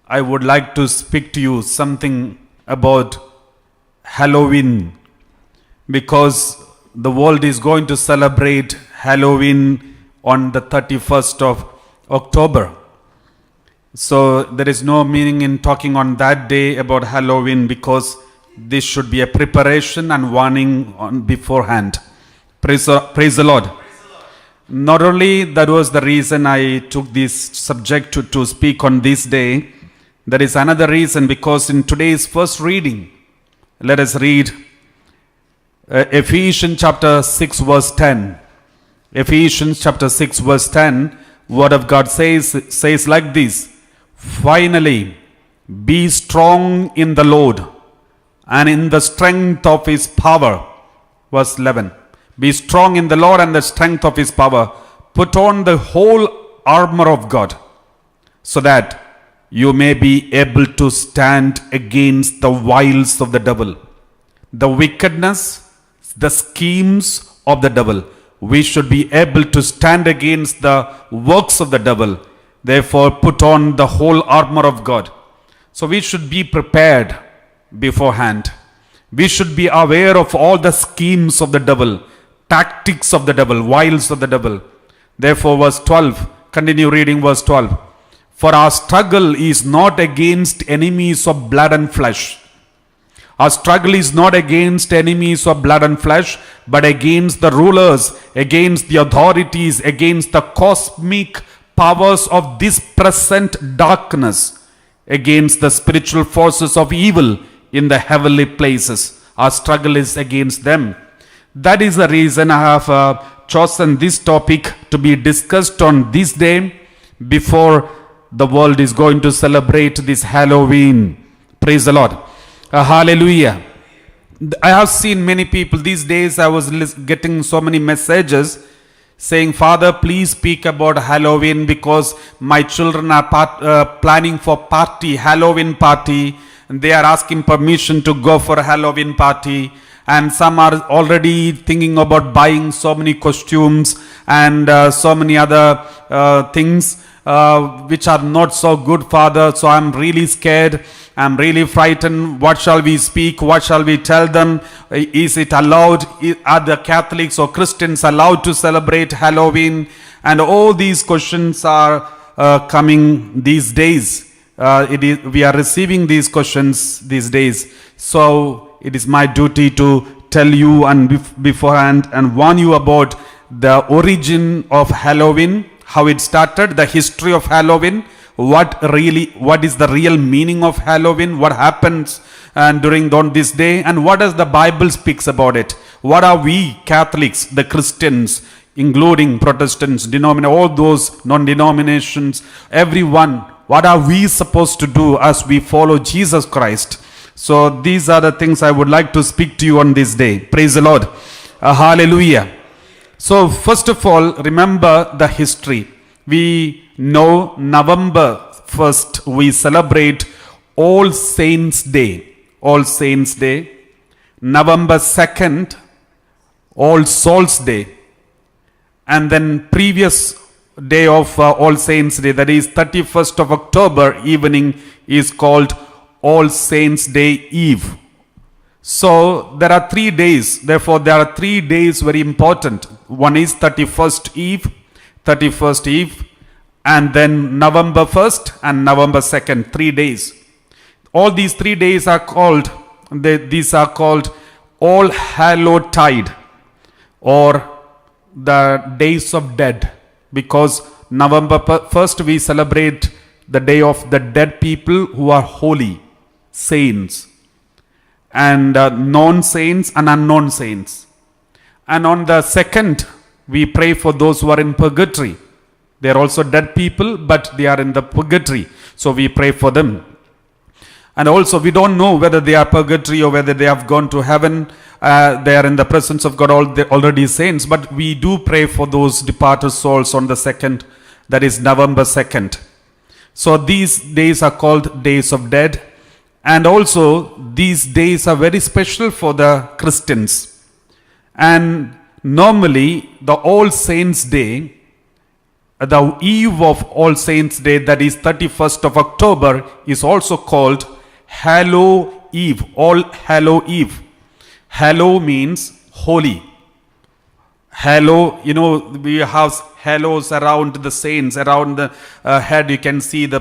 I would like to speak to you something about Halloween, because the world is going to celebrate Halloween on the 31st of October. So there is no meaning in talking on that day about Halloween, because this should be a preparation and warning on beforehand. Praise the Lord. Not only that was the reason I took this subject to speak on this day, there is another reason, because in today's first reading, let us read Ephesians chapter 6 verse 10. Ephesians chapter 6 verse 10, Word of God says like this: Finally, be strong in the Lord and in the strength of His power. Verse 11. Be strong in the Lord and the strength of His power. Put on the whole armor of God, so that you may be able to stand against the wiles of the devil, the wickedness, the schemes of the devil. We should be able to stand against the works of the devil. Therefore, put on the whole armor of God. So we should be prepared beforehand. We should be aware of all the schemes of the devil, tactics of the devil, wiles of the devil. Therefore, verse 12, continue reading verse 12. For our struggle is not against enemies of blood and flesh. Our struggle is not against enemies of blood and flesh, but against the rulers, against the authorities, against the cosmic powers of this present darkness, against the spiritual forces of evil in the heavenly places. Our struggle is against them. That is the reason I have chosen this topic to be discussed on this day, before the world is going to celebrate this Halloween. Praise the Lord. Hallelujah. I have seen many people these days. I was getting so many messages saying, Father, please speak about Halloween, because my children are planning for Halloween party, and they are asking permission to go for a Halloween party. And some are already thinking about buying so many costumes and so many other things which are not so good, Father. So I'm really scared. I'm really frightened. What shall we speak? What shall we tell them? Is it allowed? Are the Catholics or Christians allowed to celebrate Halloween? And all these questions are coming these days. We are receiving these questions these days. So it is my duty to tell you and beforehand and warn you about the origin of Halloween, how it started, the history of Halloween, what is the real meaning of Halloween, what happens during this day, and what does the Bible speaks about it. What are we Catholics, the Christians, including Protestants, all those non-denominations, everyone, what are we supposed to do as we follow Jesus Christ? So these are the things I would like to speak to you on this day. Praise the Lord. Hallelujah. So first of all, remember the history. We know November 1st, we celebrate All Saints Day. All Saints Day. November 2nd, All Souls Day. And then previous day of All Saints Day, that is 31st of October evening, is called All Saints Day Eve. So there are 3 days. Therefore, there are 3 days very important. One is 31st Eve, and then November 1st and November 2nd, 3 days. All these 3 days are called, these are called All Hallowtide, or the Days of Dead, because November 1st we celebrate the day of the dead people who are holy, saints, and known saints and unknown saints. And on the 2nd, we pray for those who are in purgatory. They are also dead people, but they are in the purgatory. So we pray for them. And also we don't know whether they are purgatory or whether they have gone to heaven. They are in the presence of God, already saints. But we do pray for those departed souls on the 2nd, that is November 2nd. So these days are called Days of Dead. And also these days are very special for the Christians. And normally the All Saints Day the eve of All Saints' Day, that is 31st of October, is also called Hallow Eve, All Hallow Eve. Hallow means holy. Halo, we have halos around the saints, around the head. You can see the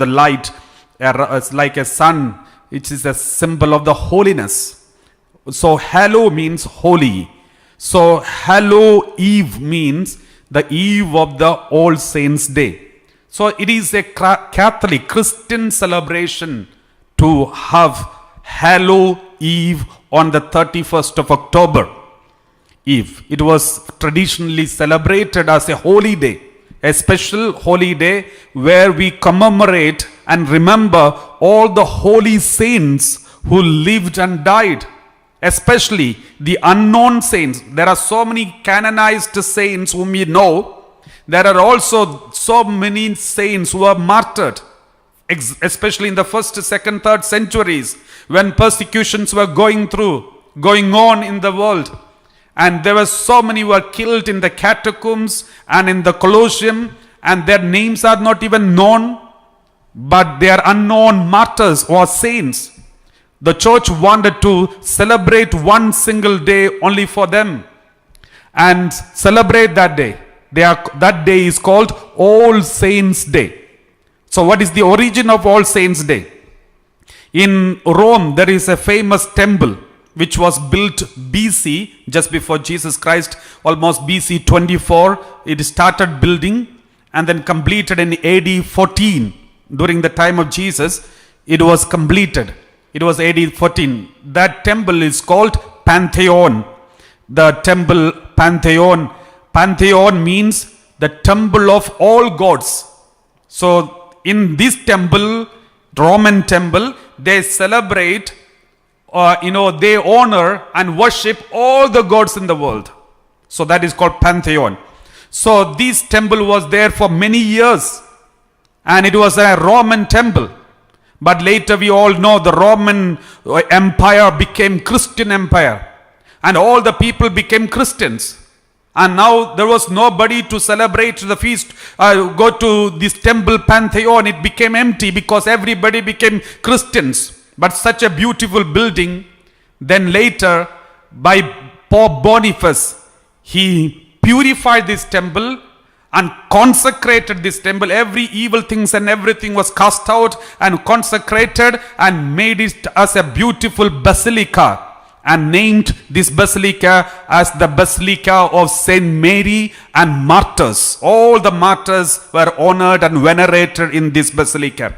light. It's like a sun, which is a symbol of the holiness. So halo means holy. So Hallow Eve means the eve of the All Saints' Day. So it is a Catholic Christian celebration to have Hallow Eve on the 31st of October. Eve. It was traditionally celebrated as a holy day, a special holy day where we commemorate and remember all the holy saints who lived and died, especially the unknown saints. There are so many canonized saints whom we know. There are also so many saints who are martyred, especially in the 1st, 2nd, 3rd centuries when persecutions were going on in the world. And there were so many who were killed in the catacombs and in the Colosseum, and their names are not even known, but they are unknown martyrs or saints. The church wanted to celebrate one single day only for them and celebrate that day. That day is called All Saints' Day. So what is the origin of All Saints' Day? In Rome, there is a famous temple which was built BC, just before Jesus Christ, almost BC 24. It started building and then completed in AD 14. During the time of Jesus, it was completed. It was AD 14. That temple is called Pantheon. The temple Pantheon. Pantheon means the temple of all gods. So in this temple, Roman temple, they celebrate they honor and worship all the gods in the world. So that is called Pantheon. So this temple was there for many years, and it was a Roman temple. But later we all know the Roman Empire became Christian Empire, and all the people became Christians. And now there was nobody to celebrate the feast, go to this temple Pantheon. It became empty because everybody became Christians. But such a beautiful building. Then later, by Pope Boniface, he purified this temple and consecrated this temple. Every evil things and everything was cast out and consecrated and made it as a beautiful basilica, and named this basilica as the Basilica of Saint Mary and Martyrs. All the martyrs were honored and venerated in this basilica.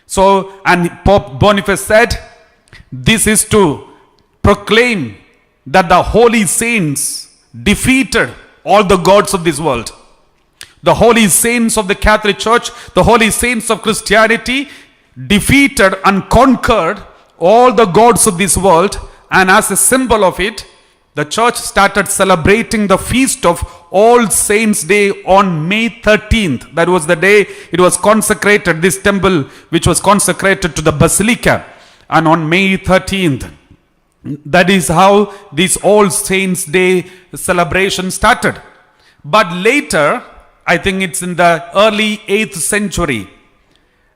So, and Pope Boniface said, this is to proclaim that the holy saints defeated all the gods of this world. The holy saints of the Catholic Church, the holy saints of Christianity defeated and conquered all the gods of this world. And as a symbol of it, the church started celebrating the feast of All Saints' Day on May 13th. That was the day it was consecrated, this temple which was consecrated to the Basilica. And on May 13th, that is how this All Saints' Day celebration started. But later, I think it's in the early 8th century,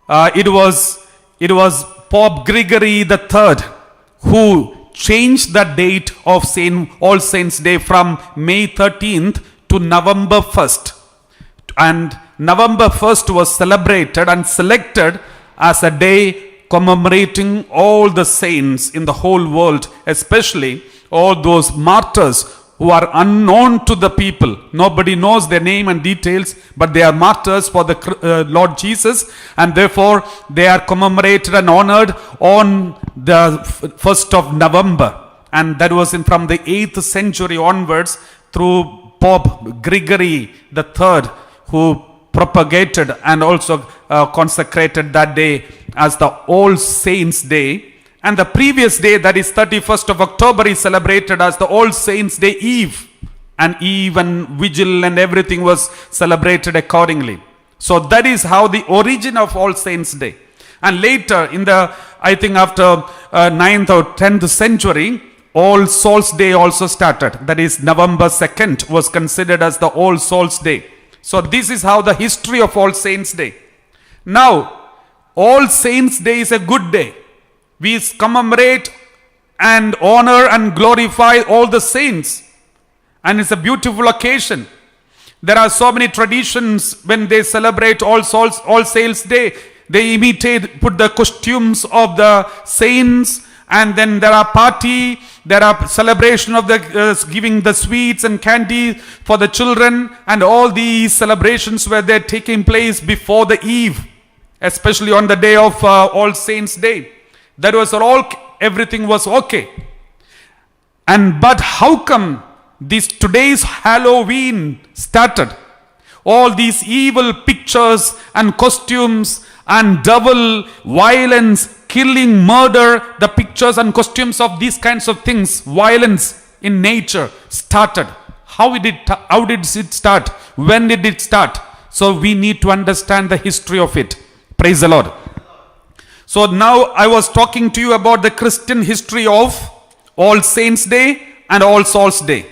it was Pope Gregory III who changed the date of All Saints' Day from May 13th to November 1st. And November 1st was celebrated and selected as a day commemorating all the saints in the whole world, especially all those martyrs who are unknown to the people. Nobody knows their name and details, but they are martyrs for the Lord Jesus, and therefore they are commemorated and honored on the 1st of November. And that was from the 8th century onwards through Pope Gregory III, who propagated and also consecrated that day as the All Saints' Day. And the previous day, that is 31st of October, is celebrated as the All Saints' Day Eve. And Eve and Vigil and everything was celebrated accordingly. So that is how the origin of All Saints' Day. And later, in the, I think after 9th or 10th century, All Souls' Day also started. That is November 2nd was considered as the All Souls' Day. So this is how the history of All Saints Day. Now, All Saints Day is a good day. We commemorate and honor and glorify all the saints. And it's a beautiful occasion. There are so many traditions when they celebrate All Saints Day. They put the costumes of the saints, and then there are party, there are celebration of the giving the sweets and candy for the children, and all these celebrations were there taking place before the eve, especially on the day of All Saints Day. That was everything was okay. But how come today's Halloween started? All these evil pictures and costumes and devil, violence, killing, murder, the pictures and costumes of these kinds of things, violence in nature started. How did it start? When did it start? So we need to understand the history of it. Praise the Lord. So now I was talking to you about the Christian history of All Saints Day and All Souls Day.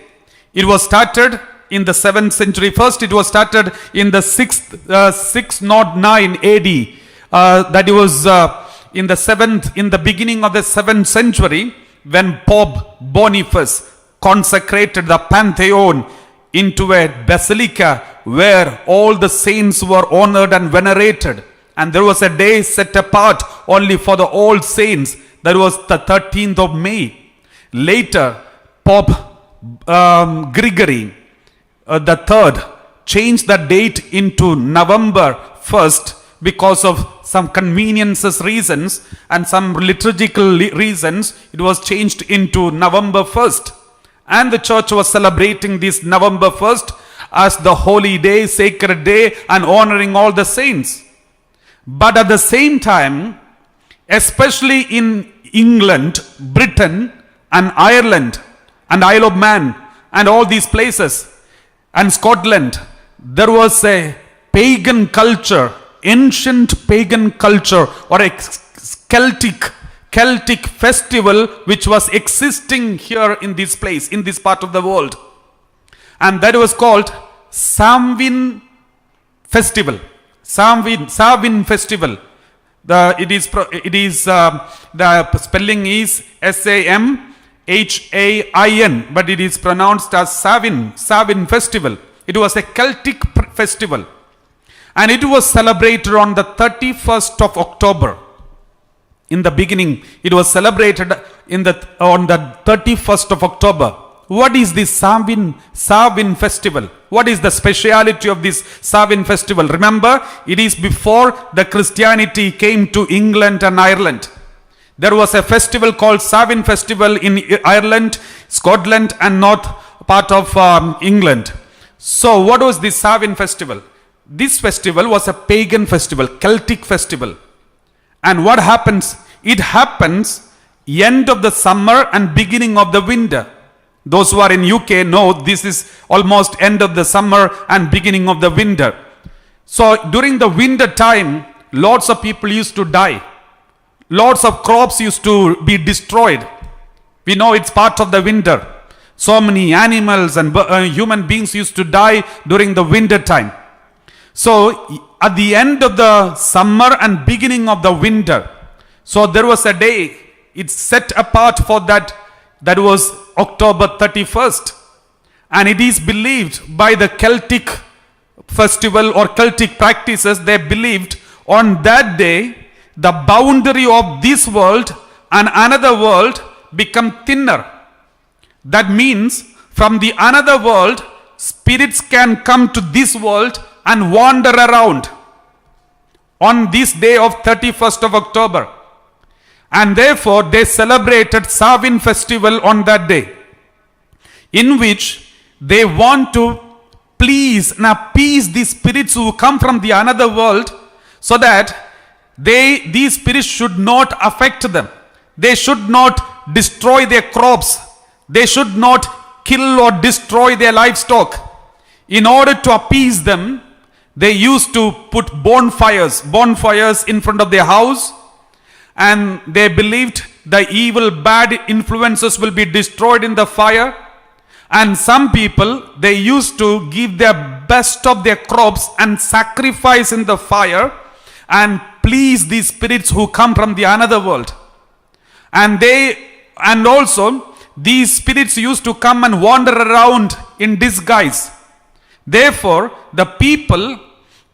It was started in the 7th century. First, it was started in the 609 AD. That was in the beginning of the 7th century, when Pope Boniface consecrated the Pantheon into a basilica where all the saints were honored and venerated. And there was a day set apart only for the All Saints. That was the 13th of May. Later, Pope Gregory the third changed the date into November 1st because of some conveniences reasons and some liturgical reasons. It was changed into November 1st. And the church was celebrating this November 1st as the holy day, sacred day, and honoring all the saints. But at the same time, especially in England, Britain, and Ireland, and Isle of Man, and all these places, and Scotland, there was a pagan culture, ancient pagan culture, or a Celtic festival which was existing here in this place, in this part of the world. And that was called Samhain Festival. Samhain Festival. The spelling is Samhain, but it is pronounced as Samhain Festival. It was a Celtic festival, and it was celebrated on the 31st of October. In the beginning, it was celebrated on the 31st of October. What is this Samhain Festival? What is the speciality of this Samhain Festival? Remember, it is before the Christianity came to England and Ireland. There was a festival called Samhain Festival in Ireland, Scotland, and north part of England. So what was this Samhain Festival? This festival was a pagan festival, Celtic festival. And what happens? It happens end of the summer and beginning of the winter. Those who are in UK know this is almost end of the summer and beginning of the winter. So during the winter time, lots of people used to die. Lots of crops used to be destroyed. We know it's part of the winter. So many animals and human beings used to die during the winter time. So at the end of the summer and beginning of the winter, so there was a day, it's set apart for that was October 31st. And it is believed by the Celtic festival or Celtic practices, they believed on that day, the boundary of this world and another world become thinner. That means from the another world, spirits can come to this world and wander around on this day of 31st of October. And therefore, they celebrated Samhain Festival on that day, in which they want to please and appease these spirits who come from the another world, so that these spirits should not affect them. They should not destroy their crops. They should not kill or destroy their livestock. In order to appease them, they used to put bonfires in front of their house, and they believed the evil, bad influences will be destroyed in the fire. And some people, they used to give their best of their crops and sacrifice in the fire and please these spirits who come from the another world. And also these spirits used to come and wander around in disguise. Therefore, the people,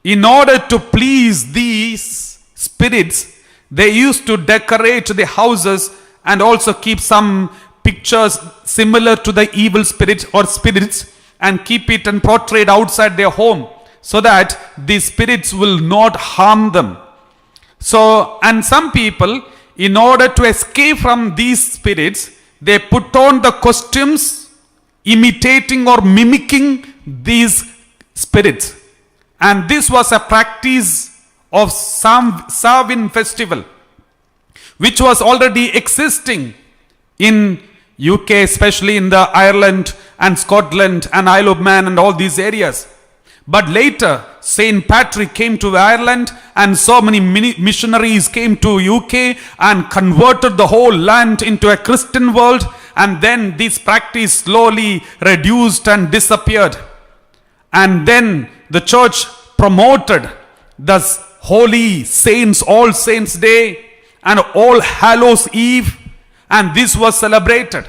in order to please these spirits, they used to decorate the houses and also keep some pictures similar to the evil spirit or spirits and keep it and portray it outside their home so that these spirits will not harm them. So, and some people, in order to escape from these spirits, they put on the costumes imitating or mimicking these spirits. And this was a practice of Samhain festival, which was already existing in UK, especially in the Ireland and Scotland and Isle of Man and all these areas. But later, Saint Patrick came to Ireland and so many missionaries came to UK and converted the whole land into a Christian world, and then this practice slowly reduced and disappeared. And then the church promoted the Holy Saints, All Saints Day and All Hallows Eve, and this was celebrated.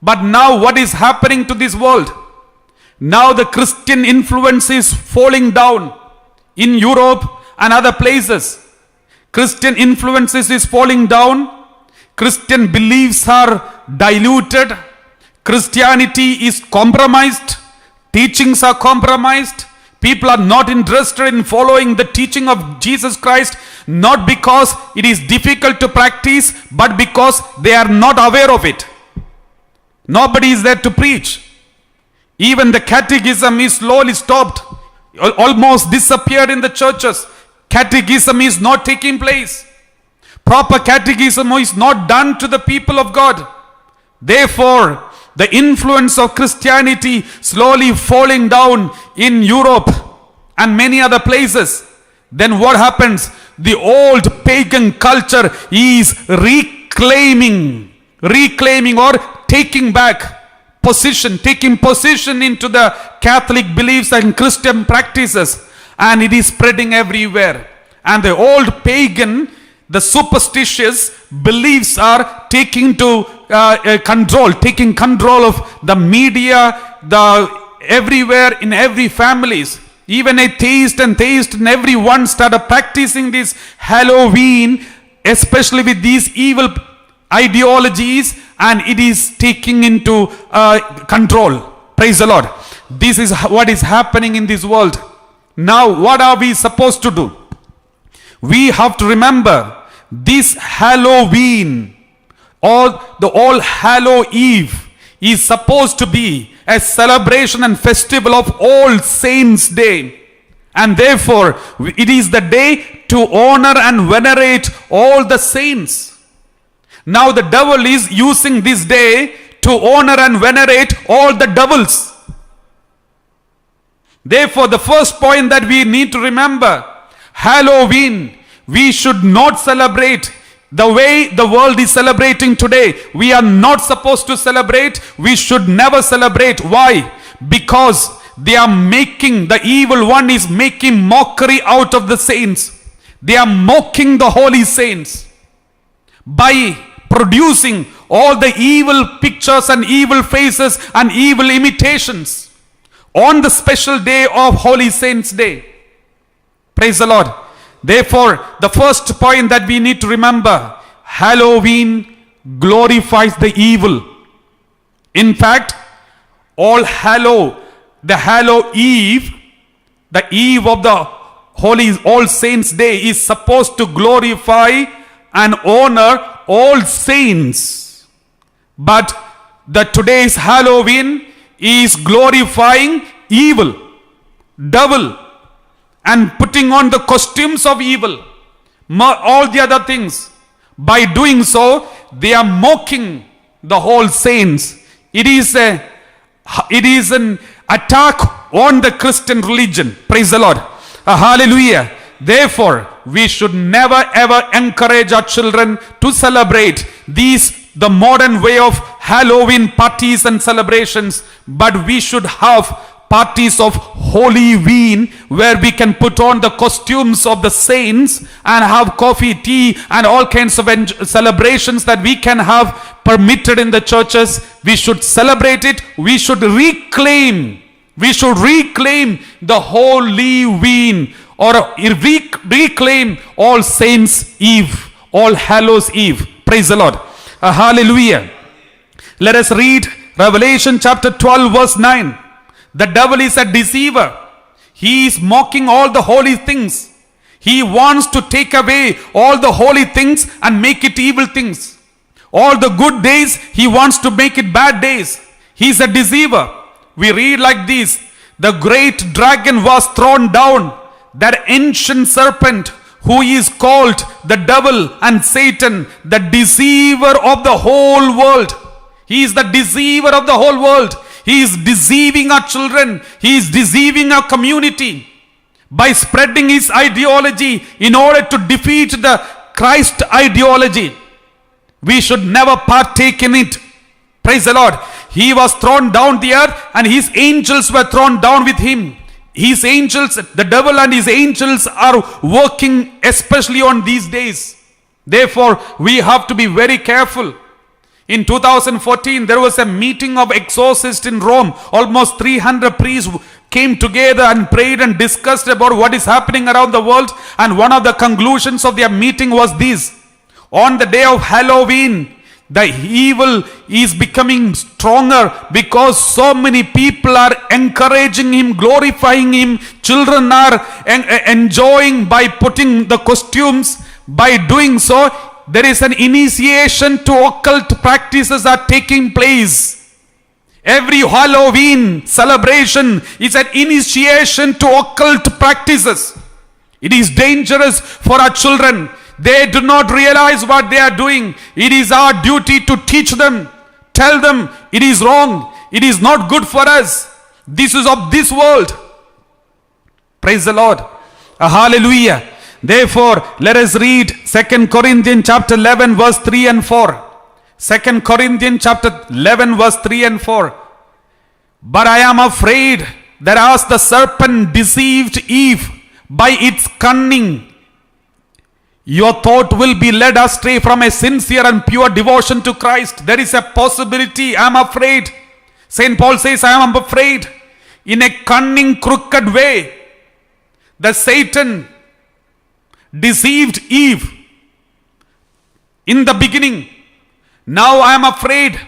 But now what is happening to this world? Now the Christian influence is falling down in Europe and other places. Christian influences is falling down. Christian beliefs are diluted. Christianity is compromised. Teachings are compromised. People are not interested in following the teaching of Jesus Christ, not because it is difficult to practice, but because they are not aware of it. Nobody is there to preach. Even the catechism is slowly stopped, almost disappeared in the churches. Catechism is not taking place. Proper catechism is not done to the people of God. Therefore, the influence of Christianity slowly falling down in Europe and many other places. Then what happens? The old pagan culture is reclaiming or taking back position, taking position into the Catholic beliefs and Christian practices, and it is spreading everywhere. And the old pagan, the superstitious beliefs are taking control of the media, everywhere in every families. Even atheists and theists and everyone started practicing this Halloween, especially with these evil ideologies, and it is taking into control. Praise the Lord. This is what is happening in this world. Now, what are we supposed to do? We have to remember this Halloween or the All Hallow Eve is supposed to be a celebration and festival of All Saints Day. And therefore, it is the day to honor and venerate all the saints. Now the devil is using this day to honor and venerate all the devils. Therefore, the first point that we need to remember, Halloween, we should not celebrate the way the world is celebrating today. We are not supposed to celebrate. We should never celebrate. Why? Because the evil one is making mockery out of the saints. They are mocking the holy saints by producing all the evil pictures and evil faces and evil imitations on the special day of Holy Saints Day. Praise the Lord. Therefore, the first point that we need to remember, Halloween glorifies the evil. In fact, the Hallow Eve, the eve of the Holy All Saints Day, is supposed to glorify and honor all saints. But today's Halloween is glorifying evil, devil, and putting on the costumes of evil, all the other things. By doing so, they are mocking the whole saints. It is an attack on the Christian religion. Praise the Lord. Hallelujah. Therefore, we should never ever encourage our children to celebrate the modern way of Halloween parties and celebrations, but we should have parties of Halloween, where we can put on the costumes of the saints and have coffee, tea, and all kinds of celebrations that we can have permitted in the churches. We should celebrate it. We should reclaim the Halloween, or reclaim All Saints Eve, All Hallows Eve. Praise the Lord. Hallelujah. Let us read Revelation chapter 12 verse 9. The devil is a deceiver. He is mocking all the holy things. He wants to take away all the holy things and make it evil things. All the good days, he wants to make it bad days. He is a deceiver. We read like this: the great dragon was thrown down, that ancient serpent who is called the devil and Satan, the deceiver of the whole world. He is the deceiver of the whole world. He is deceiving our children. He is deceiving our community by spreading his ideology in order to defeat the Christ ideology. We should never partake in it. Praise the Lord. He was thrown down the earth, and his angels were thrown down with him. His angels, the devil and his angels are working especially on these days. Therefore, we have to be very careful. In 2014, there was a meeting of exorcists in Rome. Almost 300 priests came together and prayed and discussed about what is happening around the world. And one of the conclusions of their meeting was this: on the day of Halloween, the evil is becoming stronger because so many people are encouraging him, glorifying him. Children are enjoying by putting the costumes. By doing so, there is an initiation to occult practices are taking place. Every Halloween celebration is an initiation to occult practices. It is dangerous for our children. They do not realize what they are doing. It is our duty to teach them, tell them it is wrong, it is not good for us. This is of this world. Praise the Lord. Hallelujah. Therefore, let us read 2 Corinthians chapter 11 verse 3 and 4. 2 Corinthians chapter 11 verse 3 and 4. But I am afraid that as the serpent deceived Eve by its cunning, your thought will be led astray from a sincere and pure devotion to Christ. There is a possibility. I am afraid. St. Paul says, I am afraid. In a cunning, crooked way, the Satan deceived Eve in the beginning. Now I am afraid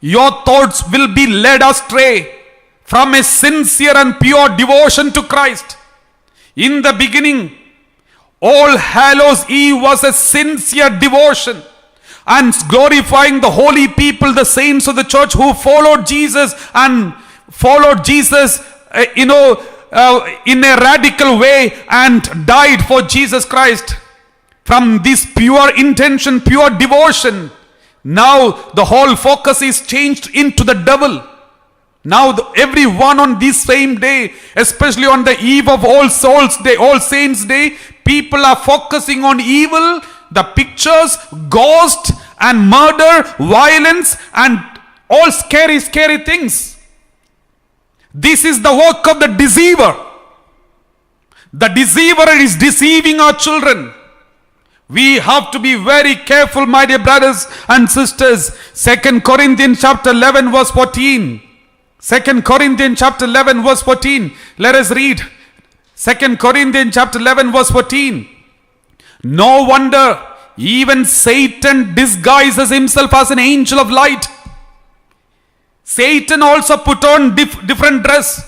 your thoughts will be led astray from a sincere and pure devotion to Christ. In the beginning, All Hallows Eve was a sincere devotion and glorifying the holy people, the saints of the church who followed Jesus and followed Jesus, in a radical way and died for Jesus Christ. From this pure intention, pure devotion, now the whole focus is changed into the devil. Now everyone on this same day, especially on the eve of All Souls Day, All Saints Day, people are focusing on evil, the pictures, ghost and murder, violence and all scary things. This is the work of the deceiver. The deceiver is deceiving our children. We have to be very careful, my dear brothers and sisters. 2 Corinthians chapter 11 verse 14. 2 Corinthians chapter 11 verse 14. Let us read. 2 Corinthians chapter 11 verse 14. No wonder even Satan disguises himself as an angel of light. Satan also put on different dress.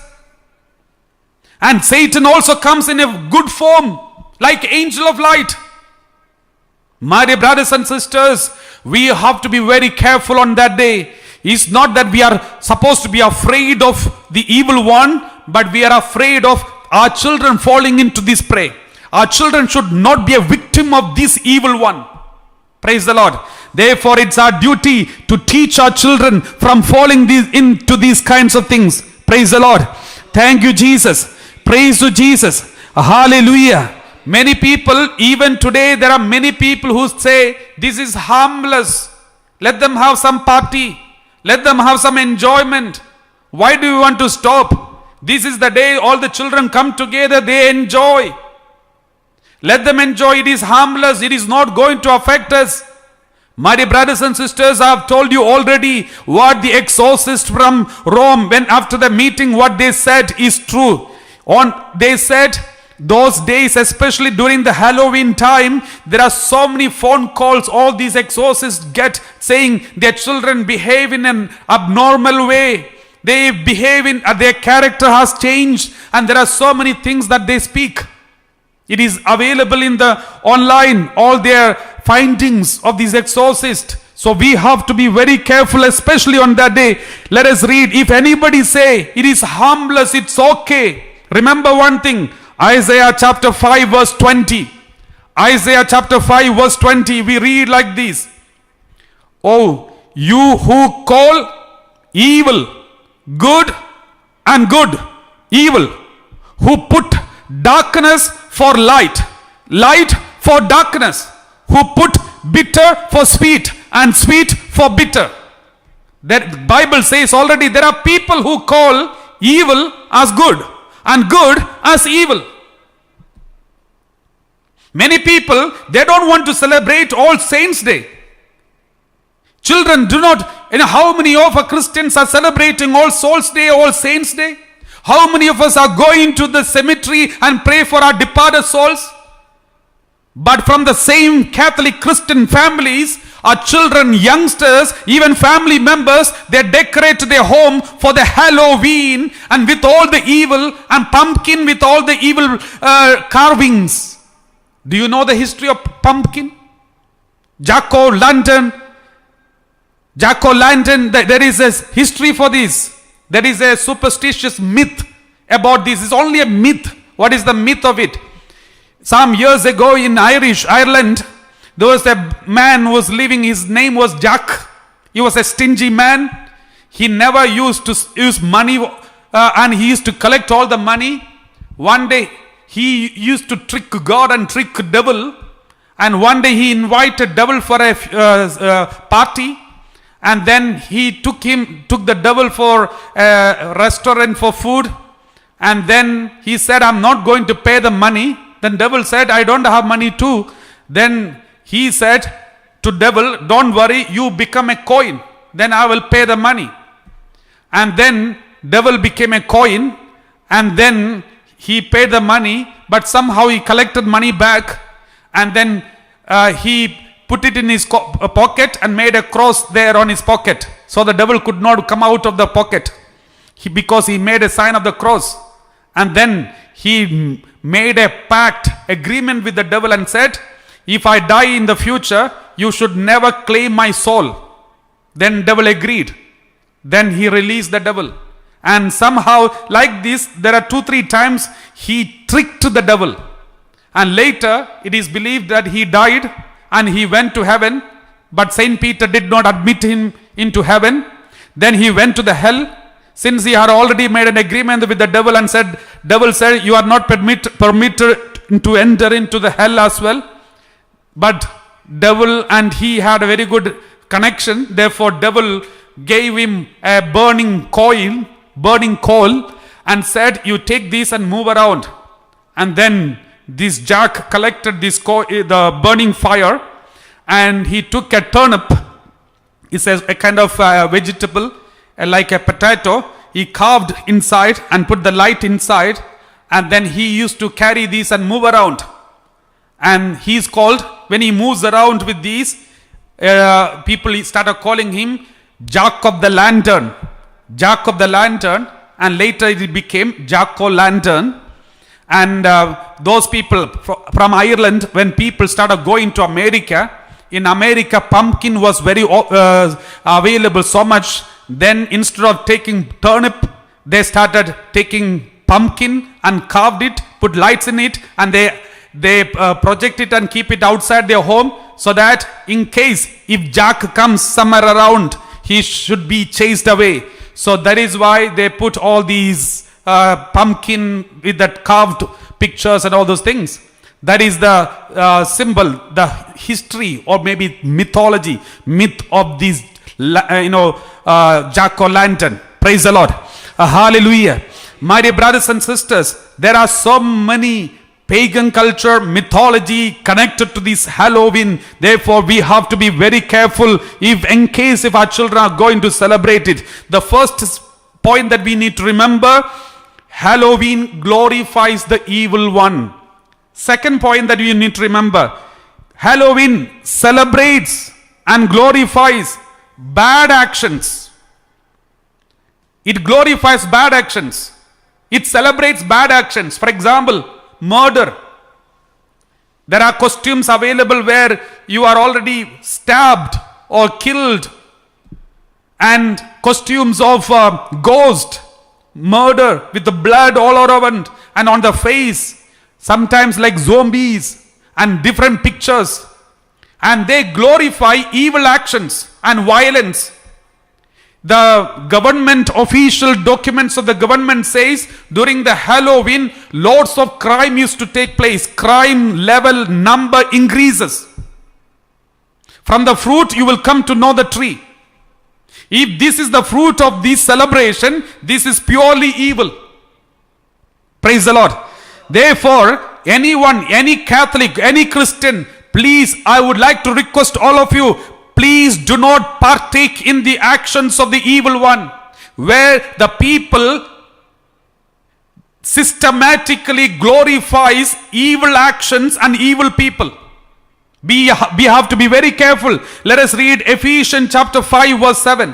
And Satan also comes in a good form like angel of light. My dear brothers and sisters, we have to be very careful on that day. It's not that we are supposed to be afraid of the evil one, but we are afraid of our children falling into this prey. Our children should not be a victim of this evil one. Praise the Lord. Therefore, it's our duty to teach our children from falling into these kinds of things. Praise the Lord. Thank you, Jesus. Praise to Jesus. Hallelujah. Many people, even today, there are many people who say, this is harmless. Let them have some party. Let them have some enjoyment. Why do you want to stop? This is the day all the children come together, they enjoy. Let them enjoy. It is harmless. It is not going to affect us. My dear brothers and sisters, I have told you already what the exorcist from Rome, when after the meeting, what they said is true. They said those days, especially during the Halloween time, there are so many phone calls all these exorcists get saying their children behave in an abnormal way. They behave in, their character has changed, and there are so many things that they speak. It is available in the online, all their findings of these exorcists. So we have to be very careful, especially on that day. Let us read. If anybody say it is harmless, it's okay. Remember one thing, Isaiah chapter 5 verse 20. Isaiah chapter 5 verse 20, we read like this. Oh, you who call evil good and good evil, who put darkness for light, light for darkness, who put bitter for sweet and sweet for bitter. That Bible says already there are people who call evil as good and good as evil. Many people, they don't want to celebrate All Saints Day. Children do not, how many of our Christians are celebrating All Souls Day, All Saints Day? How many of us are going to the cemetery and pray for our departed souls? But from the same Catholic Christian families, our children, youngsters, even family members, they decorate their home for the Halloween and with all the evil, and pumpkin with all the evil carvings. Do you know the history of pumpkin? Jack-o'-lantern. Jack-o'-lantern, there is a history for this. There is a superstitious myth about this. It's only a myth. What is the myth of it? Some years ago in Ireland, there was a man who was living, his name was Jack. He was a stingy man. He never used to use money and he used to collect all the money. One day, he used to trick God and trick devil. And one day he invited devil for a party. And then he took the devil for a restaurant for food. And then he said, I'm not going to pay the money. Then devil said, I don't have money too. Then he said to devil, don't worry, you become a coin. Then I will pay the money. And then devil became a coin. And then he paid the money. But somehow he collected money back. And then he put it in his pocket and made a cross there on his pocket. So the devil could not come out of the pocket because he made a sign of the cross. And then he made a pact, agreement with the devil and said, if I die in the future, you should never claim my soul. Then devil agreed. Then he released the devil. And somehow like this, there are 2-3 times he tricked the devil. And later it is believed that he died and he went to heaven, but Saint Peter did not admit him into heaven. Then he went to the hell, since he had already made an agreement with the devil and said, devil said, you are not permitted to enter into the hell as well. But devil and he had a very good connection. Therefore devil gave him a burning coal, and said, you take this and move around. And then this Jack collected the burning fire, and he took a turnip. It's a kind of vegetable, like a potato. He carved inside and put the light inside, and then he used to carry these and move around. And he's called, when he moves around with these, people started calling him Jack of the Lantern. Jack of the Lantern, and later it became Jack-o'-lantern. And those people from Ireland, when people started going to America, in America pumpkin was very available so much. Then instead of taking turnip, they started taking pumpkin and carved it, put lights in it, and they project it and keep it outside their home, so that in case if Jack comes somewhere around, he should be chased away. So that is why they put all these pumpkin with that carved pictures and all those things. That is the symbol, the history, or maybe myth of these, Jack-o'-lantern. Praise the Lord. Hallelujah. My dear brothers and sisters, there are so many pagan culture, mythology connected to this Halloween. Therefore, we have to be very careful if our children are going to celebrate it. The first point that we need to remember, Halloween glorifies the evil one. Second point that we need to remember, Halloween celebrates and glorifies bad actions. It glorifies bad actions. It celebrates bad actions. For example, murder. There are costumes available where you are already stabbed or killed, and costumes of ghost, murder with the blood all around and on the face, sometimes like zombies and different pictures, and they glorify evil actions and violence. The government official documents of the government says during the Halloween, lots of crime used to take place. Crime level number increases. From the fruit you will come to know the tree. If this is the fruit of this celebration, this is purely evil. Praise the Lord. Therefore, anyone, any Catholic, any Christian, please, I would like to request all of you, please do not partake in the actions of the evil one, where the people systematically glorifies evil actions and evil people. We have to be very careful. Let us read Ephesians chapter 5 verse 7.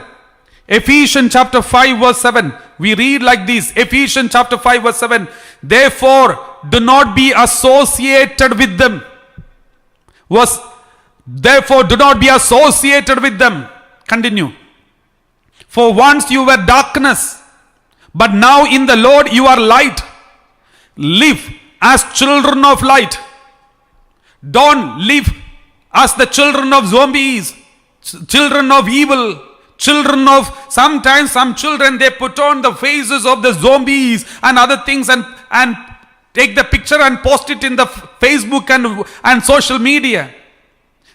Ephesians chapter 5 verse 7. We read like this. Ephesians chapter 5 verse 7. Therefore, do not be associated with them. Therefore, do not be associated with them. Continue. For once you were darkness, but now in the Lord you are light. Live as children of light. Don't live as the children of zombies, children of evil, children of, sometimes some children, they put on the faces of the zombies and other things and take the picture and post it in the Facebook and social media.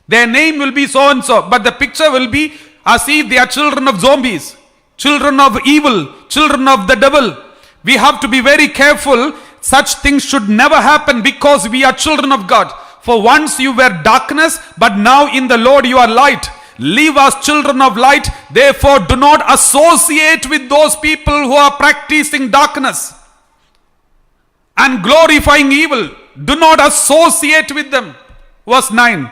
Their name will be so and so, but the picture will be as if they are children of zombies, children of evil, children of the devil. We have to be very careful. Such things should never happen, because we are children of God. For once you were darkness, but now in the Lord you are light. Live as children of light. Therefore, do not associate with those people who are practicing darkness and glorifying evil. Do not associate with them. Verse 9.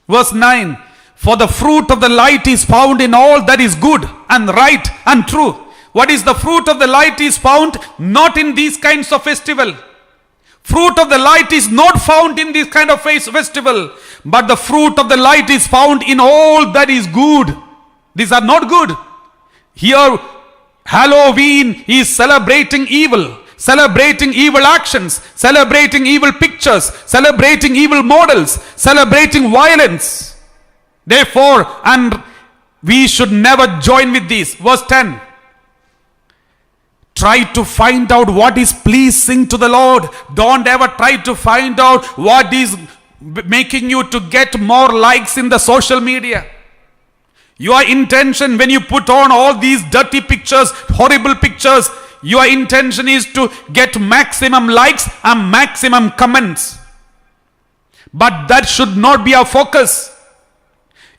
Verse 9. For the fruit of the light is found in all that is good and right and true. What is the fruit of the light is found? Not in these kinds of festival. Fruit of the light is not found in this kind of festival. But the fruit of the light is found in all that is good. These are not good. Here, Halloween is celebrating evil. Celebrating evil actions, celebrating evil pictures, celebrating evil models, celebrating violence. Therefore, and we should never join with this. Verse 10. Try to find out what is pleasing to the Lord. Don't ever try to find out what is making you to get more likes in the social media. Your intention when you put on all these dirty pictures, horrible pictures, your intention is to get maximum likes and maximum comments. But that should not be our focus.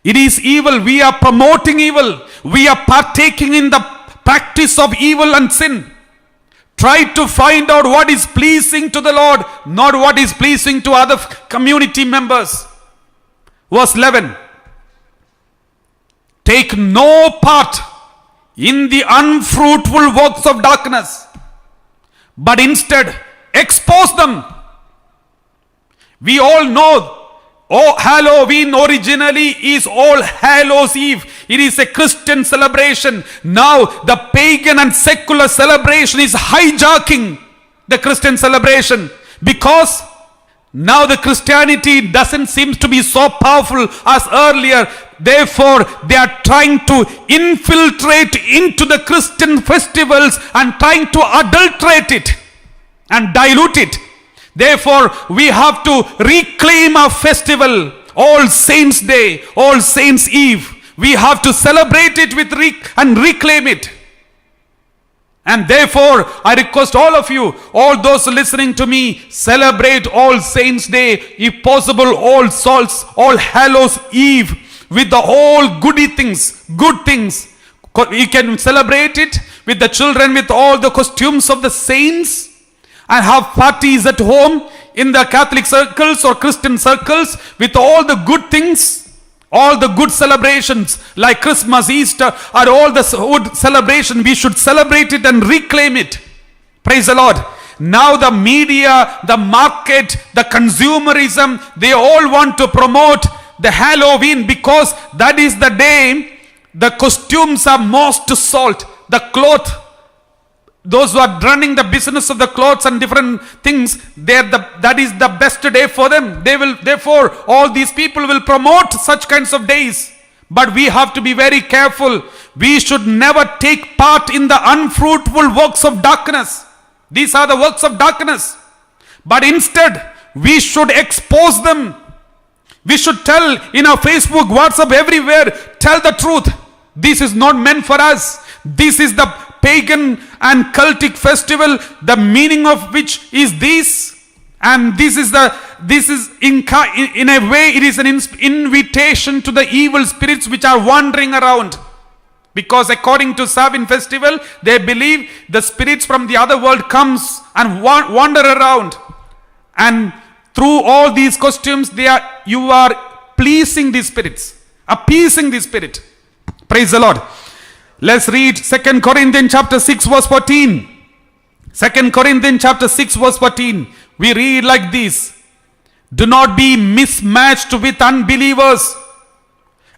It is evil. We are promoting evil. We are partaking in the practice of evil and sin. Try to find out what is pleasing to the Lord, not what is pleasing to other community members. Verse 11. Take no part in the unfruitful works of darkness, but instead expose them. We all know, Halloween originally is All Hallows Eve. It is a Christian celebration. Now the pagan and secular celebration is hijacking the Christian celebration, because now the Christianity doesn't seem to be so powerful as earlier. Therefore, they are trying to infiltrate into the Christian festivals and trying to adulterate it and dilute it. Therefore, we have to reclaim our festival, All Saints Day, All Saints Eve. We have to celebrate it and reclaim it. And therefore, I request all of you, all those listening to me, celebrate All Saints' Day, if possible, All Souls, All Hallows Eve, with the all goody things, good things. You can celebrate it with the children, with all the costumes of the saints, and have parties at home in the Catholic circles or Christian circles with all the good things. All the good celebrations like Christmas, Easter, are all the good celebration. We should celebrate it and reclaim it. Praise the Lord. Now the media, the market, the consumerism, they all want to promote the Halloween because that is the day the costumes are most sought. The cloth, those who are running the business of the clothes and different things, that is the best day for them. Therefore, all these people will promote such kinds of days. But we have to be very careful. We should never take part in the unfruitful works of darkness. These are the works of darkness. But instead, we should expose them. We should tell in our Facebook, WhatsApp, everywhere, tell the truth. This is not meant for us. This is the pagan and cultic festival, the meaning of which is this, and this is in a way it is an invitation to the evil spirits which are wandering around, because according to Samhain festival, they believe the spirits from the other world comes and wander around, and through all these costumes you are pleasing these spirits, appeasing the spirit. Praise the Lord. Let's read 2 Corinthians chapter 6 verse 14. 2 Corinthians chapter 6 verse 14. We read like this. Do not be mismatched with unbelievers.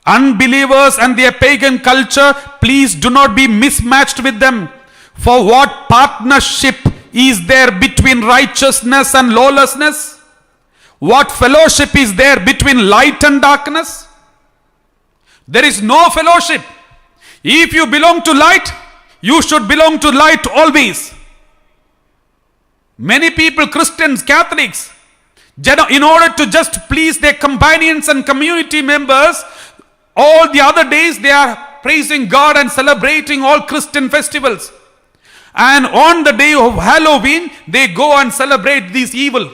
Unbelievers and their pagan culture, please do not be mismatched with them. For what partnership is there between righteousness and lawlessness? What fellowship is there between light and darkness? There is no fellowship. If you belong to light, you should belong to light always. Many people, Christians, Catholics, in order to just please their companions and community members, all the other days they are praising God and celebrating all Christian festivals. And on the day of Halloween, they go and celebrate this evil.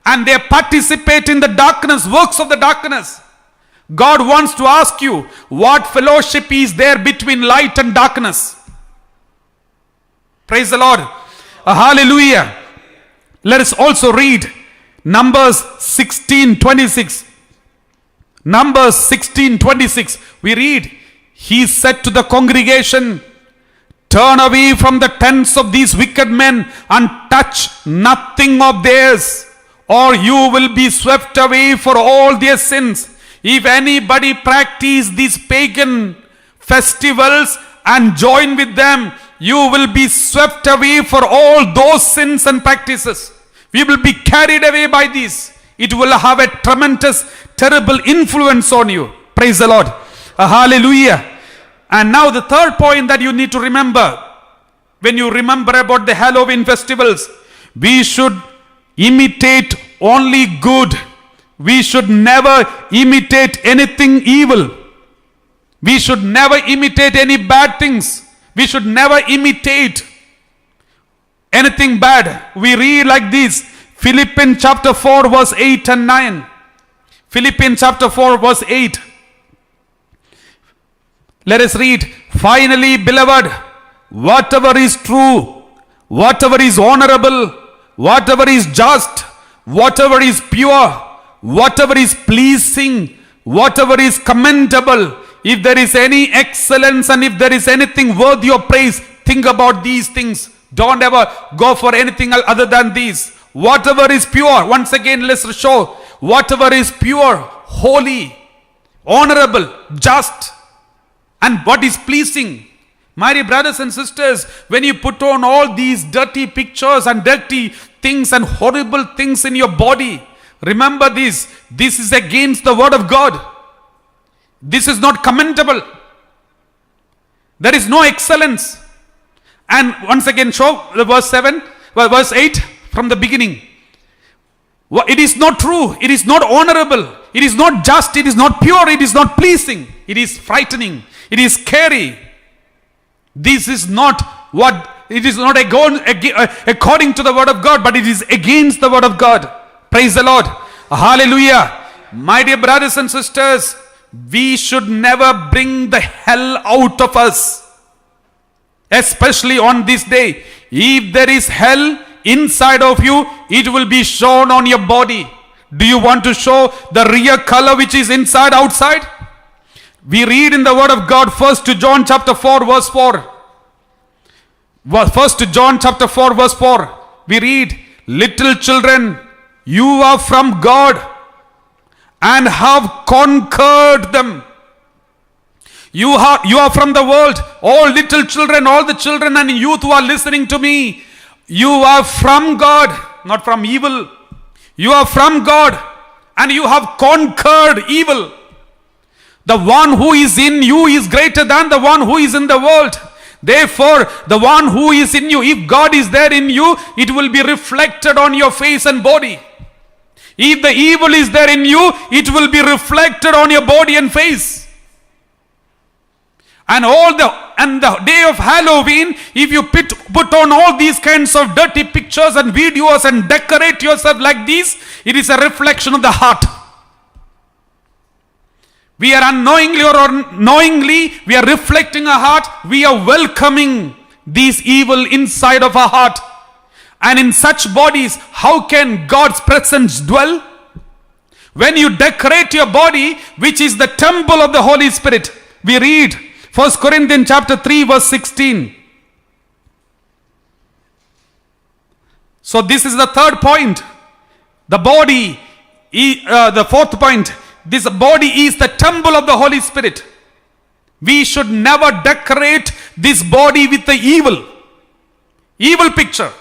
And they participate in the darkness, works of the darkness. God wants to ask you, what fellowship is there between light and darkness? Praise the Lord. Hallelujah. Let us also read Numbers 16:26. Numbers 16:26. We read, he said to the congregation, turn away from the tents of these wicked men and touch nothing of theirs, or you will be swept away for all their sins. If anybody practice these pagan festivals and join with them, you will be swept away for all those sins and practices. We will be carried away by this. It will have a tremendous, terrible influence on you. Praise the Lord. Hallelujah. And now the third point that you need to remember, when you remember about the Halloween festivals, we should imitate only good. We should never imitate anything evil. We should never imitate any bad things. We should never imitate anything bad. We read like this, Philippians chapter 4 verse 8 and 9. Philippians chapter 4 verse 8. Let us read, finally, beloved, whatever is true, whatever is honorable, whatever is just, whatever is pure, whatever is pleasing, whatever is commendable, if there is any excellence and if there is anything worthy of praise, think about these things. Don't ever go for anything other than these. Whatever is pure, once again let's show, whatever is pure, holy, honorable, just, and what is pleasing. My dear brothers and sisters, when you put on all these dirty pictures and dirty things and horrible things in your body, remember this is against the word of God. This is not commendable. There is no excellence. And once again show verse 8 from the beginning. It is not true, it is not honorable, it is not just, it is not pure, it is not pleasing, it is frightening, it is scary. This is not what it is not according to the word of God, but it is against the word of God. Praise the Lord. Hallelujah. My dear brothers and sisters, we should never bring the hell out of us, especially on this day. If there is hell inside of you, it will be shown on your body. Do you want to show the real color which is inside, outside? We read in the word of God, 1 John chapter 4 verse 4. 1 John chapter 4 verse 4. We read, little children, you are from God and have conquered them. You are from the world. All little children, all the children and youth who are listening to me, you are from God, not from evil. You are from God and you have conquered evil. The one who is in you is greater than the one who is in the world. Therefore, the one who is in you, if God is there in you, it will be reflected on your face and body. If the evil is there in you, it will be reflected on your body and face. And the day of Halloween, if you put on all these kinds of dirty pictures and videos and decorate yourself like this, it is a reflection of the heart. We are unknowingly or knowingly, we are reflecting our heart. We are welcoming this evil inside of our heart. And in such bodies, how can God's presence dwell? When you decorate your body, which is the temple of the Holy Spirit. We read 1 Corinthians chapter 3 verse 16. So this is the third point. The body, the fourth point. This body is the temple of the Holy Spirit. We should never decorate this body with the evil picture.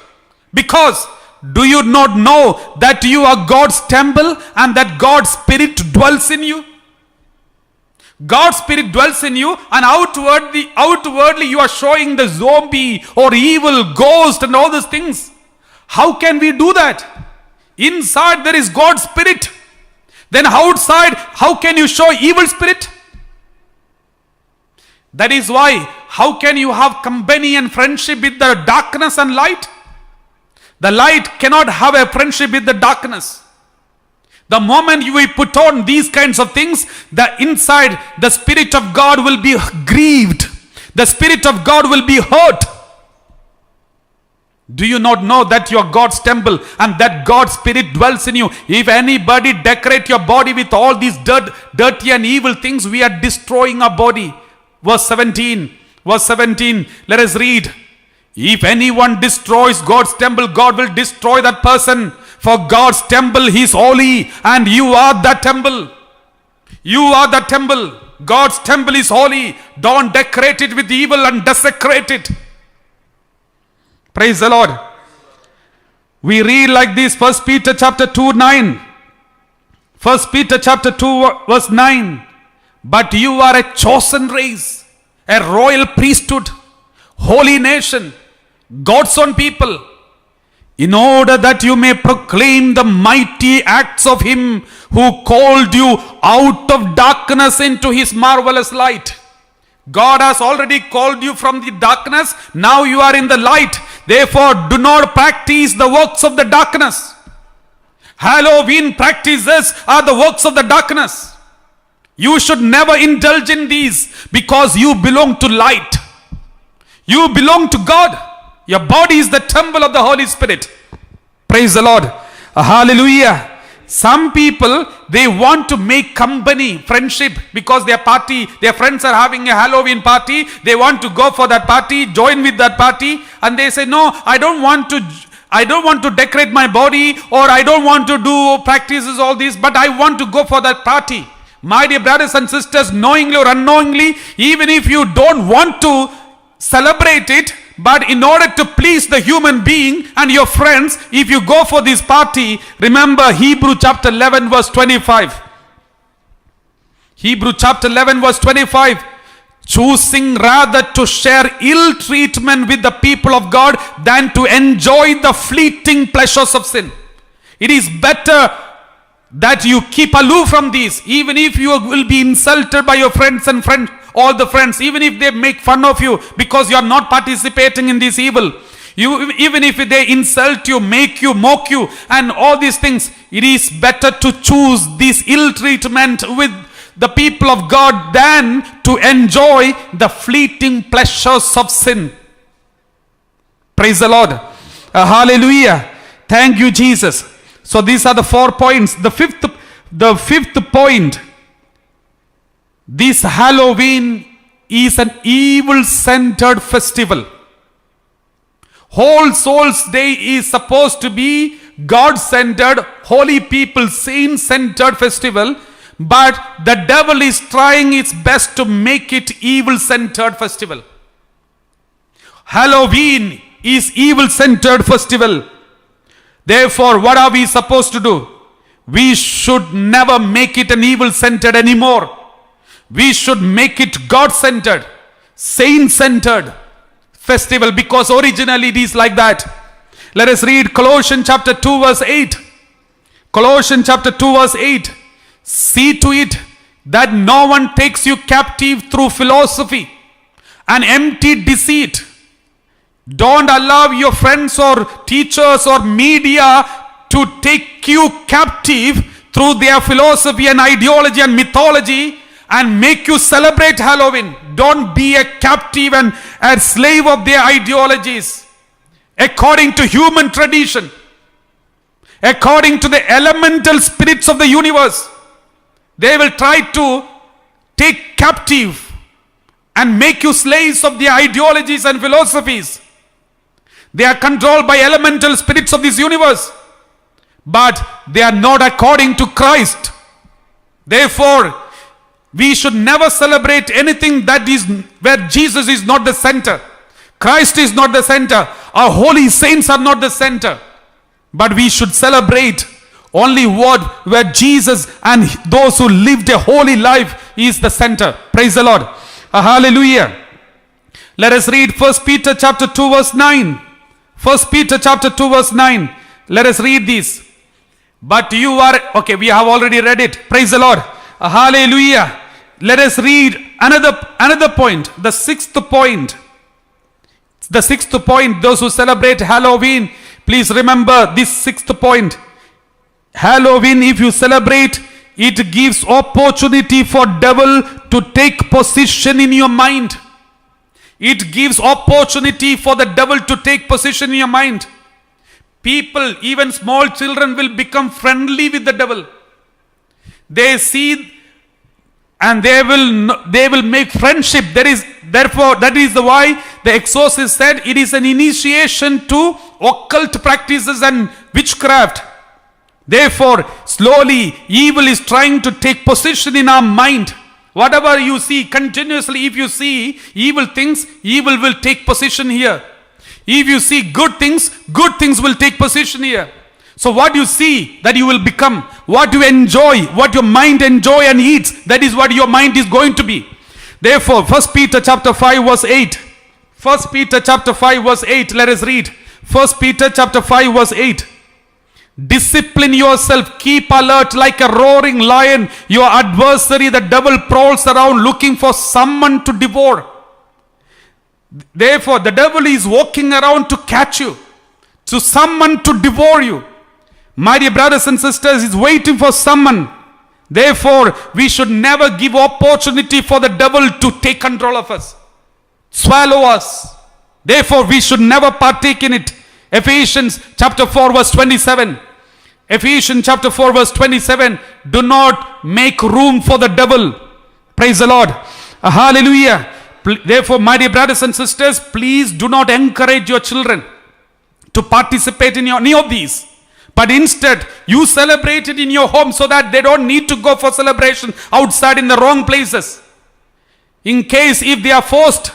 Because do you not know that you are God's temple and that God's Spirit dwells in you? God's Spirit dwells in you, and outwardly you are showing the zombie or evil ghost and all those things. How can we do that? Inside there is God's Spirit. Then outside, how can you show evil spirit? That is why, how can you have company and friendship with the darkness and light? The light cannot have a friendship with the darkness. The moment you put on these kinds of things, the inside, the Spirit of God will be grieved. The Spirit of God will be hurt. Do you not know that you are God's temple and that God's Spirit dwells in you? If anybody decorate your body with all these dirty and evil things, we are destroying our body. Verse 17. Let us read. If anyone destroys God's temple, God will destroy that person. For God's temple, He is holy, and you are that temple. You are the temple. God's temple is holy. Don't decorate it with evil and desecrate it. Praise the Lord. We read like this, 1 Peter chapter 2, 9. 1 Peter chapter 2 verse 9. But you are a chosen race, a royal priesthood, holy nation, God's own people, in order that you may proclaim the mighty acts of Him who called you out of darkness into His marvelous light. God has already called you from the darkness. Now you are in the light. Therefore, do not practice the works of the darkness. Halloween practices are the works of the darkness. You should never indulge in these because you belong to light. You belong to God. Your body is the temple of the Holy Spirit. Praise the Lord. Hallelujah. Some people, they want to make company, friendship, because their friends are having a Halloween party. They want to go for that party, join with that party, and they say, no, I don't want to decorate my body, or I don't want to do practices, all this, but I want to go for that party. My dear brothers and sisters, knowingly or unknowingly, even if you don't want to celebrate it, but in order to please the human being and your friends, if you go for this party, remember Hebrew chapter 11 verse 25. Hebrew chapter 11 verse 25. Choosing rather to share ill treatment with the people of God than to enjoy the fleeting pleasures of sin. It is better that you keep aloof from these, even if you will be insulted by your friends and all the friends, even if they make fun of you because you are not participating in this evil, even if they insult you, make you, mock you, and all these things, it is better to choose this ill treatment with the people of God than to enjoy the fleeting pleasures of sin. Praise the Lord. Hallelujah. Thank you, Jesus. So these are the 4 points. The fifth point, this Halloween is an evil-centered festival. Whole Souls Day is supposed to be God-centered, holy people, saint-centered festival, but the devil is trying its best to make it evil-centered festival. Halloween is evil-centered festival. Therefore, what are we supposed to do? We should never make it an evil-centered anymore. We should make it God-centered, saint-centered festival, because originally it is like that. Let us read Colossians chapter 2 verse 8. Colossians chapter 2 verse 8. See to it that no one takes you captive through philosophy and empty deceit. Don't allow your friends or teachers or media to take you captive through their philosophy and ideology and mythology and make you celebrate Halloween. Don't be a captive and a slave of their ideologies. According to human tradition, according to the elemental spirits of the universe, they will try to take captive and make you slaves of their ideologies and philosophies. They are controlled by elemental spirits of this universe, but they are not according to Christ. Therefore, we should never celebrate anything that is where Jesus is not the center. Christ is not the center. Our holy saints are not the center. But we should celebrate only where Jesus and those who lived a holy life is the center. Praise the Lord. Hallelujah. Let us read 1 Peter chapter 2 verse 9. 1 Peter chapter 2 verse 9. Let us read this. But you are, okay, we have already read it. Praise the Lord. Hallelujah. Let us read another point. The sixth point. The sixth point, those who celebrate Halloween, please remember this sixth point. Halloween, if you celebrate, it gives opportunity for devil to take position in your mind. It gives opportunity for the devil to take position in your mind. People, even small children, will become friendly with the devil. They see and they will make friendship. Therefore, that is why the exorcist said it is an initiation to occult practices and witchcraft. Therefore, slowly evil is trying to take position in our mind. Whatever you see continuously, if you see evil things, evil will take position here. If you see good things will take position here. So what you see, that you will become. What you enjoy, what your mind enjoy and eats, that is what your mind is going to be. Therefore, 1 Peter chapter 5 verse 8. 1 Peter chapter 5 verse 8. Let us read. 1 Peter chapter 5 verse 8. Discipline yourself, keep alert like a roaring lion. Your adversary, the devil, prowls around looking for someone to devour. Therefore, the devil is walking around to catch you, to someone to devour you. My dear brothers and sisters, is waiting for someone. Therefore, we should never give opportunity for the devil to take control of us, swallow us. Therefore, we should never partake in it. Ephesians chapter 4 verse 27. Ephesians chapter 4 verse 27. Do not make room for the devil. Praise the Lord. Hallelujah. Therefore, my dear brothers and sisters, please do not encourage your children to participate in any of these. But instead, you celebrate it in your home so that they don't need to go for celebration outside in the wrong places. In case if they are forced,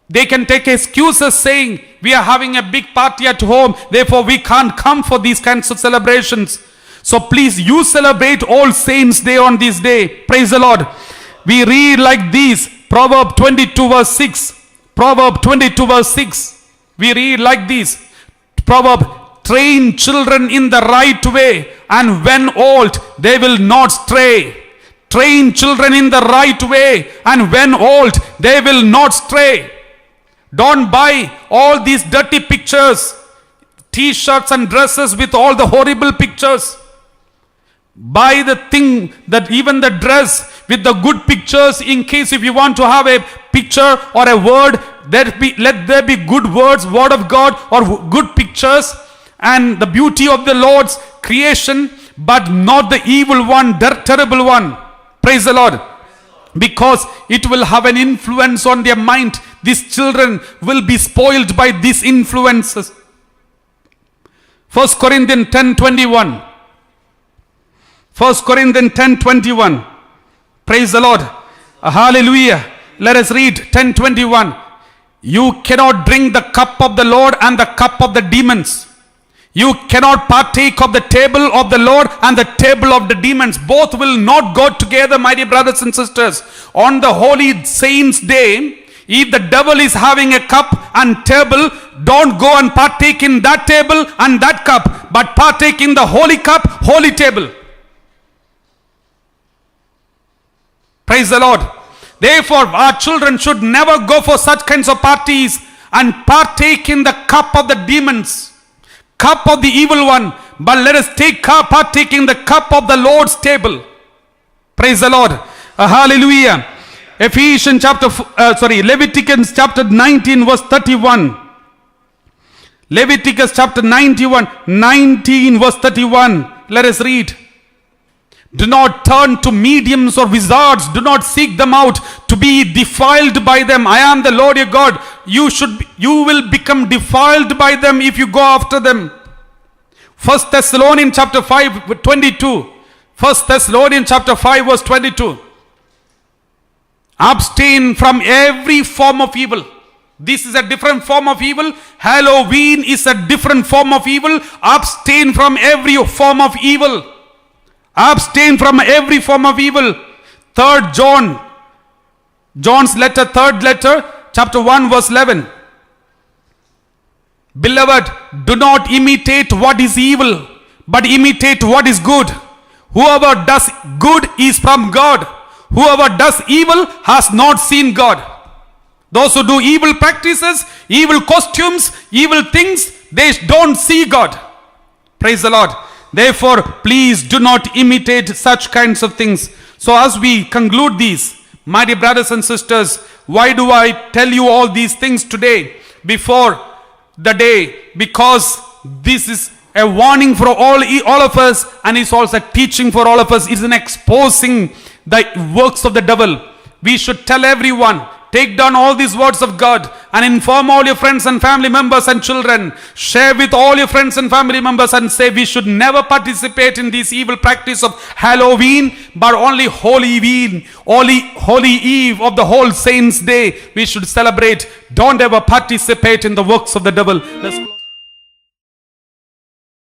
they can take excuses saying, we are having a big party at home, therefore we can't come for these kinds of celebrations. So please, you celebrate All Saints Day on this day. Praise the Lord. We read like this, Proverb 22 verse 6. Proverb 22 verse 6. We read like this. Proverb, train children in the right way, and when old, they will not stray. train children in the right way, and when old, they will not stray. Don't buy all these dirty pictures, t-shirts and dresses with all the horrible pictures. Buy the thing, that even the dress with the good pictures, in case if you want to have a picture or a word, let there be good words, word of God, or good pictures, and the beauty of the Lord's creation, but not the evil one, terrible one. Praise the Lord. Because it will have an influence on their mind. These children will be spoiled by these influences. 1 Corinthians 10:21. 1 Corinthians 10:21. Praise the Lord. Hallelujah. Let us read 10:21. You cannot drink the cup of the Lord and the cup of the demons. You cannot partake of the table of the Lord and the table of the demons. Both will not go together, my dear brothers and sisters. On the Holy Saints' Day, if the devil is having a cup and table, don't go and partake in that table and that cup, but partake in the holy cup, holy table. Praise the Lord. Therefore, our children should never go for such kinds of parties and partake in the cup of the demons, cup of the evil one, but let us partake in the cup of the Lord's table. Praise the Lord. Hallelujah. Leviticus chapter 19 verse 31. Leviticus chapter 19 verse 31. Let us read. Do not turn to mediums or wizards. Do not seek them out to be defiled by them. I am the Lord your God. You will become defiled by them if you go after them. 1 Thessalonians chapter 5 22. 1 Thessalonians chapter 5 verse 22. Abstain from every form of evil. This is a different form of evil. Halloween is a different form of evil. Abstain from every form of evil. Abstain from every form of evil. 3 John, John's letter, 3rd letter, chapter 1 verse 11. Beloved, do not imitate what is evil, but imitate what is good. Whoever does good is from God. Whoever does evil has not seen God. Those who do evil practices, evil costumes, evil things, they don't see God. Praise the Lord. Therefore, please do not imitate such kinds of things. So as we conclude these, my dear brothers and sisters, why do I tell you all these things today before the day? Because this is a warning for all of us, and it's also a teaching for all of us. It's an exposing the works of the devil. We should tell everyone, take down all these words of God and inform all your friends and family members and children. Share with all your friends and family members and say we should never participate in this evil practice of Halloween, but only Holy Eve of the Whole Saints' Day we should celebrate. Don't ever participate in the works of the devil. Let's close.